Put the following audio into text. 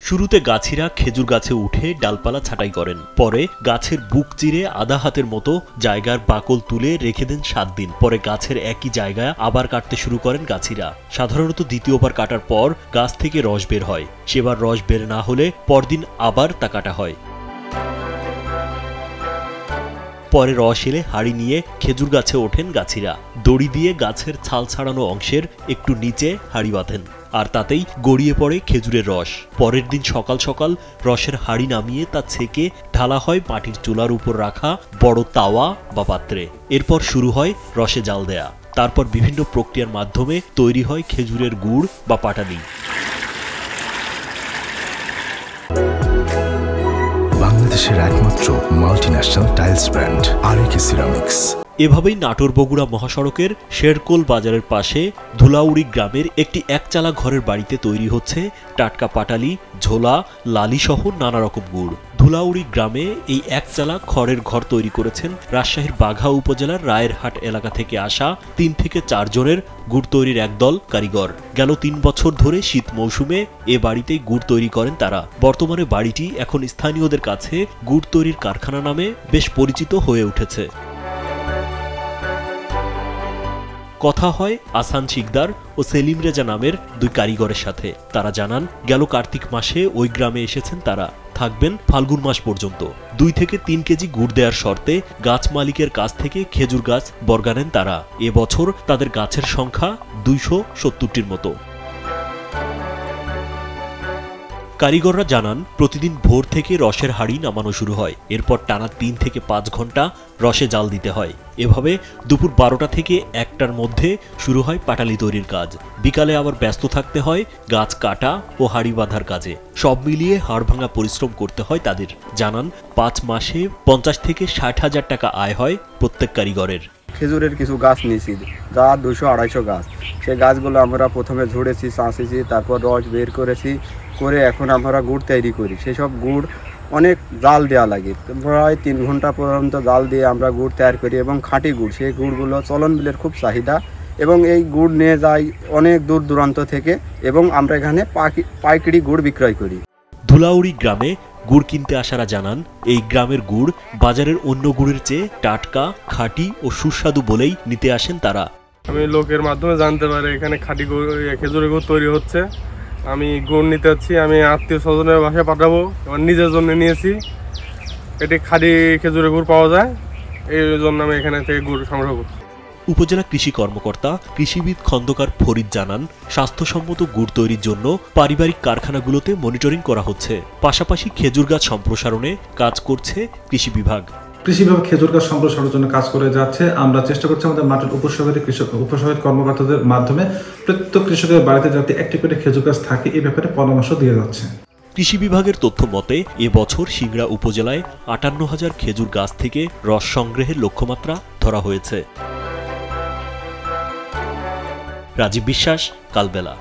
শুরুতে গাছিরা খেজুর গাছে উঠে ডালপালা ছাঁটাই করেন, পরে গাছের বুক চিরে আধা হাতের মতো জায়গার বাকল তুলে রেখে দেন 7 দিন। পরে গাছের একই জায়গায় আবার কাটতে শুরু করেন গাছিরা। সাধারণত দ্বিতীয়বার কাটার পর গাছ থেকে রস বের হয়, সেবার রস বের না হলে পরদিন আবার তা কাটা হয়। পরে রস এলে হাড়ি নিয়ে খেজুর গাছে ওঠেন গাছিরা। দড়ি দিয়ে গাছের ছাল ছাড়ানো অংশের একটু নিচে হাড়ি বাঁধেন, আর তাতেই গড়িয়ে পড়ে খেজুরের রস। পরের দিন সকাল সকাল রসের হাড়ি নামিয়ে তা ছেঁকে ঢালা হয় মাটির চুলার উপর রাখা বড় তাওয়া বা পাত্রে। এরপর শুরু হয় রসে জাল দেয়া। তারপর বিভিন্ন প্রক্রিয়ার মাধ্যমে তৈরি হয় খেজুরের গুড় বা পাটালি। বাংলাদেশের একমাত্র মাল্টিন্যাশনাল টাইলস ব্র্যান্ড আরএকে সিরামিক্স। এভাবেই নাটোর বগুড়া মহাসড়কের শেরকোল বাজারের পাশে ধুলাউড়ি গ্রামের একটি একচালা ঘরের বাড়িতে তৈরি হচ্ছে টাটকা পাটালি, ঝোলা, লালি সহ নানা রকম গুড়। ধুলাউড়ি গ্রামে এই একচালা খড়ের ঘর তৈরি করেছেন রাজশাহীর বাঘা উপজেলার রায়েরহাট এলাকা থেকে আসা 3 থেকে 4 জনের গুড় তৈরির একদল কারিগর। গেল 3 বছর ধরে শীত মৌসুমে এ বাড়িতেই গুড় তৈরি করেন তারা। বর্তমানে বাড়িটি এখন স্থানীয়দের কাছে গুড় তৈরির কারখানা নামে বেশ পরিচিত হয়ে উঠেছে। কথা হয় আসান শিকদার ও সেলিম রেজা নামের 2 কারিগরের সাথে। তারা জানান, গেল কার্তিক মাসে ওই গ্রামে এসেছেন তারা, থাকবেন ফাল্গুন মাস পর্যন্ত। 2 থেকে 3 কেজি গুড় দেওয়ার শর্তে গাছ মালিকের কাছ থেকে খেজুর গাছ বর্গা নেন তারা। এবছর তাদের গাছের সংখ্যা 270টির মতো। কারিগররা জানান, প্রতিদিন ভোর থেকে রসের হাড়ি নামানো শুরু হয়। এরপর টানা 3 থেকে 5 ঘন্টা রসে জাল দিতে হয়। এভাবে দুপুর 12টা থেকে 1টার মধ্যে শুরু হয় পাটালি তৈরির কাজ। বিকালে আবার ব্যস্ত থাকতে হয় গাছ কাটা ও হাড়ি বাঁধার কাজে। সব মিলিয়ে হাড়ভাঙা পরিশ্রম করতে হয় তাদের। জানান, 5 মাসে 50 থেকে 60 হাজার টাকা আয় হয় প্রত্যেক কারিগরের। খেজুরের কিছু গাছ নিয়েছি, যা 200-250 গাছ। সেই গাছগুলো আমরা প্রথমে ঝুড়েছি, চাঁচেছি, তারপর রস বের করেছি, করে এখন আমরা গুড় তৈরি করি। সেসব গুড় অনেক জাল দেওয়া লাগে, প্রায় 3 ঘন্টা পর্যন্ত জাল দিয়ে আমরা গুড় তৈরি করি। এবং খাঁটি গুড়, সেই গুড়গুলো চলন বিলের খুব চাহিদা, এবং এই গুড় নিয়ে যাই অনেক দূর দূরান্ত থেকে, এবং আমরা এখানে পাইকারি গুড় বিক্রয় করি। ধুলাউড়ি গ্রামে গুড় কিনতে আসারা জানান, এই গ্রামের গুড় বাজারের অন্য গুড়ের চেয়ে টাটকা, খাঁটি ও সুস্বাদু বলেই নিতে আসেন তারা। আমি লোকের মাধ্যমে জানতে পারি এখানে খাঁটি খেজুরের গুড় তৈরি হচ্ছে। আমি গুড় নিতে যাচ্ছি, আমি আত্মীয় স্বজনের বাসায় পাঠাবো, এবার নিজের জন্য নিয়েছি। এটি খাঁটি খেজুরের গুড় পাওয়া যায়, এই জন্য আমি এখানে থেকে গুড় সংগ্রহ করছি। উপজেলা কৃষি কর্মকর্তা কৃষিবিদ খন্দকার ফরিদ জানান, স্বাস্থ্যসম্মত গুড় তৈরির জন্য পারিবারিক কারখানাগুলোতে মনিটরিং করা হচ্ছে। পাশাপাশি খেজুর গাছ সম্প্রসারণে কাজ করছে কৃষি বিভাগ। কৃষি বিভাগ খেজুর গাছ সম্প্রসারণের জন্য কাজ করে যাচ্ছে। আমরা চেষ্টা করছি আমাদের মাঠের উপসহকারী কর্মকর্তাদের মাধ্যমে প্রত্যেক কৃষকের বাড়িতে যাতে একটি করে খেজুর গাছ থাকে এই ব্যাপারে পরামর্শ দিয়ে যাচ্ছে। কৃষি বিভাগের তথ্য মতে এবছর সিংড়া উপজেলায় 58,000 খেজুর গাছ থেকে রস সংগ্রহের লক্ষ্যমাত্রা ধরা হয়েছে। রাজীব বিশ্বাস, কালবেলা।